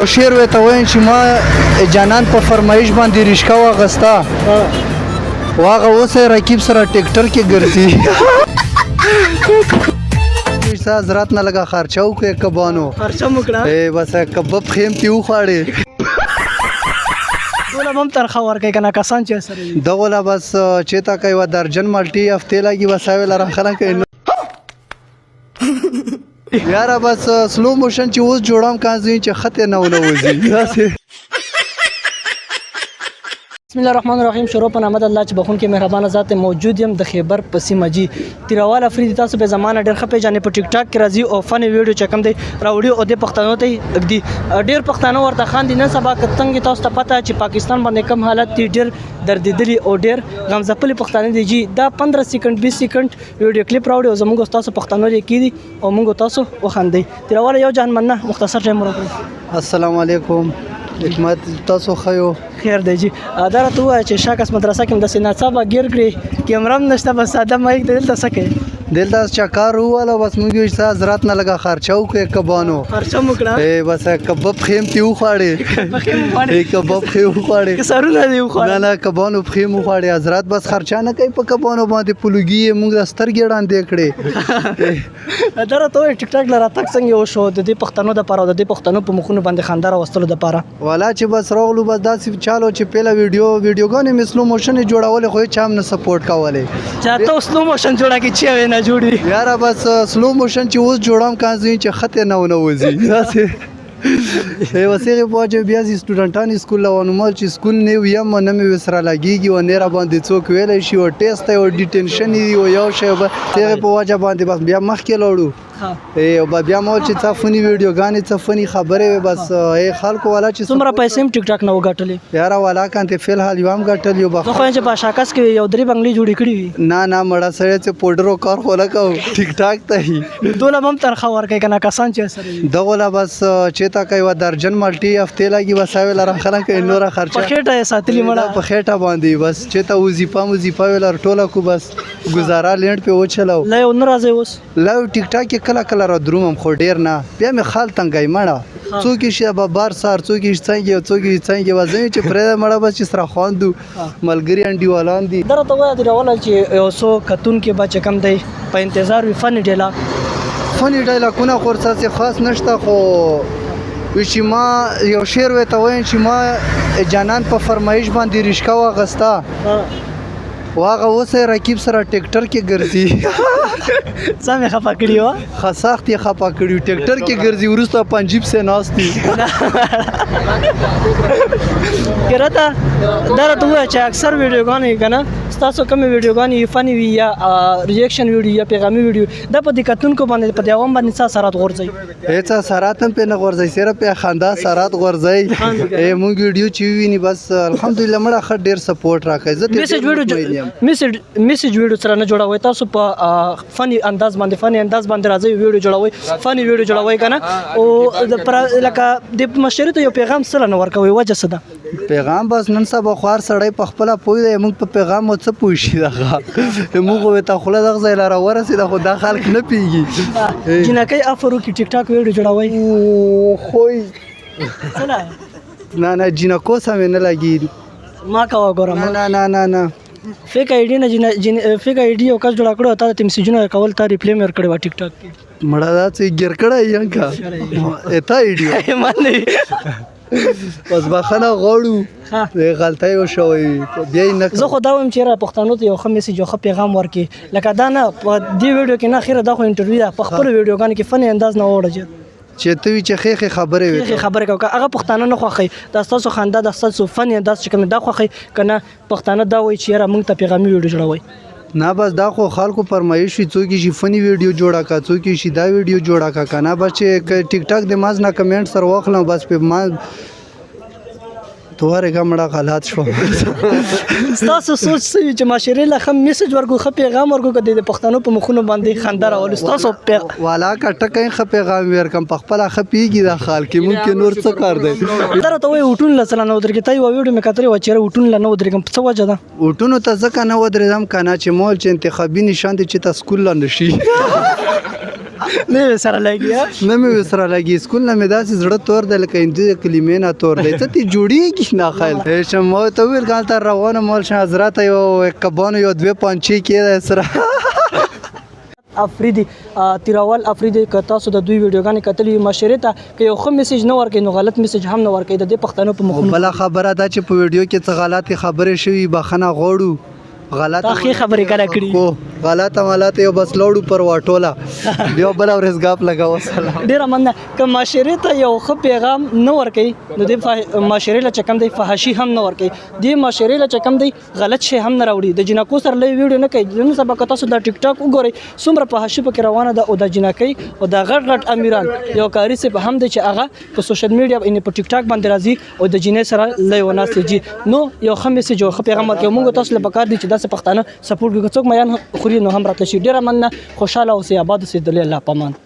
شعر ورته وایم چې ما جانان په فرمایش باندې رشقه واغسته واغه اوس یې رقیب سره ټیکټر کې ګرځي حضرات نه لګه خرچه وکړې کبانو خرچه مو کړه بس کباب خیم کې وخواړې ټوله به هم ترخه ورکوي که نه کسان چې سره وي دغه بس چېرته که یوه درجن مالټې هفتې لګي بس هغې له راخله کوي یاره بس سلو موشن چې اوس جوړم کانځوي چې خط یې نه ونوځي داسې بسم الله الرحمن الرحیم شروع په نامه د الله چې بخون کې مهربان ذات موجود یم د خیبر په سیمه جي تیروال افریدي تاسو به زمانه ډېر ښه پیژنې په ټیک ټاک کې راځي او فن ویډیو چې کوم دی راوړي او د پښتنو ته دی ډېر پښتانه ورته خاندي نن سبا که څنګه تاسو ته پته چې پاکستان باندې کم حالت دی ډېر دردېدلي او ډېر غمځپلي پښتانه دي جي دا 15 سکند 20 سکند ویډیو کلیپ راوړي او زموږ تاسو پښتنو لري کیدي او موږ تاسو وخاندي تیروال یو جان مننه مختصر ټایم ورکړئ السلام علیکم حکمت تاسو خیو خیر دی جی دا راته ووایه چې شاکس مدرسه کې هم داسې ناڅاپه ګیر کړي کیمره هم نشته بس ساده مایک دی دلته څه کوي دلته چکار وواله بس موږ یو څه حضرات نه لګه خرچه وکړې کبانو خرچه مو کړه بس کباب خیم کې وخواړې کباب خیم وخواړې سرونه دی وخوړه نه کبانو خیم وخواړې حضرات بس خرچه نه کوي په کبانو باندې پلوګي یې موږ د سترګې وړاندې کړې دا راته ووایه ټیک ټاک له راتګ څنګه وشو د دې پښتنو دپاره او د دې پښتنو په مخونو باندې خندا راوستلو دپاره والا چې بس راغلو بس داسې چالو چې پهله ویډیوګانې مې سلو موشن یې جوړولې خو هېچا هم نه سپورټ کولی چاته سلو موشن جوړه کې چې نه جوړي یاره بس سلو موشن چې اوس جوړم کانځوي چې خط یې نه ونوځي داسې وسیغې په وجه بیا چې سټوډنټان سکول له ونومل چې سکول نه ویم نه مې ورسره لګېږي و نه راباندې څوک ویلی شي و ټیسټ دی و ډیټینشن دی و یو شی به هغې په وجه باندې بس بیا مخکې لاړو او بیا مو چې څه فني ویډیوګانې څه فني خبرې وې بس خلکو والا چې څومره پیسې هم ټیک ټاک نه وګټلې یاره والا کانته فی الحال یو هم ګټل یو زه خو یم چې په شاکس کې یو درې بنګلې جوړې کړې وي نه نه مړه سړی چې پوډرو کار خو نه کوو ټیک ټاک ته وي دونه به هم ترخه ورکوي که نه کسان چې سره وي دغه لا بس چېرته که یوه درجن مالټې هفتې لګي بس هغې له راخله کوي نوره خرچه په خېټه یې ساتلي مړه په خېټه باندې بس چېرته وظیفه وې لر ټوله کو بس ګزاره لینډ پې وچلو لا یو نه راځئ اوس لا ټیک ټاک کې کله کله را درومم خو ډېر نه بیا مې خال تنګی مړه څوک یې شي به بار سار څوک یې څنګه او څوک یې څنګه به زه چې پرېږده مړه بس چې سره خواندو ملګري انډیوالان دي دا راته ووایه تېروله چې یو څو کتونکي به چې کوم دی په انتظار وي فني ډیلاګ فني ډایلاګونه خو ورڅاسې خاص نشته خو چې ما یو شعر ورته وایم چې ما جانان په فرمایش باندې رشقه واغسته واغه اوس یې رقیب سره ټیکټر کې ګرځي څه مې خفه کړي وه ښه سخت یې خفه کړي ټیکټر کې ګرځي وروسته پنجیب سې ناست دي که راته دا راته ووایه چې اکثر ویډیوګانې که نه ستاسو کومې ویډیوګانې فني وي یا ریاکشن ویډیو یا پیغامي ویډیو دا په دې کتونکو باندې په دې عوام باندې څه اثرات غورځوي هېڅ اثرات هم پرې نه غورځوي صرف یې خندا اثرات غورځوي مونږ ویډیو چې وویني بس الحمدلله مړه ښه ډېر سپورټ راکوي زه میسج ویډیو سره نه جوړوئ تاسو په فني انداز باندې راځئ ویډیو جوړوئ فني ویډیو جوړوئ که نه او لکه د مشري ته یو پیغام سره نه ورکوئ وجه څه ده پیغام بس نن سبا خو هر سړی په خپله پوه دی موږ په پیغام مو څه پوه شي دغه موږ خو ورته خوله دغه ځای له راورسېده خو دا خلک نه پوهېږي جنکۍ افر وکړي ټیک ټاک ویډیو جوړوئ خوی څه نه نه جینکو سمې نه لګي ما کوه ګوره نه فیک آی ډي نه فیک آی ډي یو کس جوړه کړو تا ته میسیجونه کول تا ریپلی مې ورکړی وه ټیک ټاک کې مړه دا څه ګیر کړی ینکه اته ایډیو بس بخښنه غواړو غلطۍ وشوی بیا یې نه زه خو دا وایم چې یاره پښتنو ته یو ښه میسیج یو ښه پیغام ورکړي لکه دا نه په دې ویډیو کې نه خیره دا خو انټرویو ده په خپلو ویډیوګانو کې فني انداز نه وړه چې ته وي چې ښې خبرې وي خبرې کوه که هغه پښتانه نه خوښوي دا ستاسو خندا دا ستاسو فن انداز چې کوم دا خوښوي که نه پښتانه دا وایي چې یاره موږ ته پیغامي ویډیو جوړوئ نه بس دا خو خلکو فرمایش وي څوک یې شي فني ویډیو جوړه که څوک یې شي دا ویډیو جوړه که نه بس چې ټیک ټاک د ماز نه کمنټ سره واخلم بس په ما تواره مړه غلط شو ستاسو سوچ څه وي چې معاشرې له ښه میسج ورکړو ښه پیغام ورکړو که د پښتنو په مخونو باندې خندا راولو ستاسو والا که ټکه ښه پیغام ورکړم په خپله ښه پوهېږي دا خال کې مونږ کې نور څه کار دی دا راته وایي اوټون له څه نه ودرېږي تا یوه ویډیو مې کتلې وه چې یاره اوټون له نه ودرېږم څه وجه ده اوټونو ته ځکه نه ودرېدم که نه چې مول چې انتخابي نشان دی چې ته سکول له نه شي نه سره لګي نه مې وسره لګي سکول نه مې داسې زړه تور دی لکه هندي کلمې نه تور دی څه تی جوړېږي نه خیل شمو ته ویل کالته روانه مول شه حضرت یو کبانو یو دوه پانچې کې سره افریدي تیراول افریدي که تاسو د دوی ویډیوګانې کتلې مشورې ته که یو ښه میسیج نه ورکوي نو غلط میسیج هم نه ورکوي د دې پښتنو په مخونو بله خبره دا چې په ویډیو کې څه غلطې خبرې شوي بخښنه غواړو غلطه ښې خبرې کله کړي غلطه ملاته یو بس لوړو پر واټوله بیا بله ورځ ګاپ لګوه سلام ډېره مننه که معاشرې ته یو ښه پیغام نه ورکوي نو دې معاشرې له چې کوم دی فحاشي هم نه ورکوي دې معاشرې له چې کوم دی غلط شی هم نه راوړي د جنکو سره لوی ویډیو نه کوي نن سبا که تاسو د ټیک ټاک وګورئ څومره فحاشي پکې روانه ده او د جنکۍ او د غټ غټ امیران یو کاري صاحب هم دی چې هغه په سوشل میډیا په ټیک ټاک باندې راځي او د جنۍ سره لوی وناسېږي نو یو ښه میسیج او ښه پیغام ورکوي موږ تاسو له پکار دي چې داسې پښتانه سپورټ کوي که څوک میان خوري نو هم راتلی شي ډېره مننه خوشحاله اوسئ آباد اوسئ د الله په امان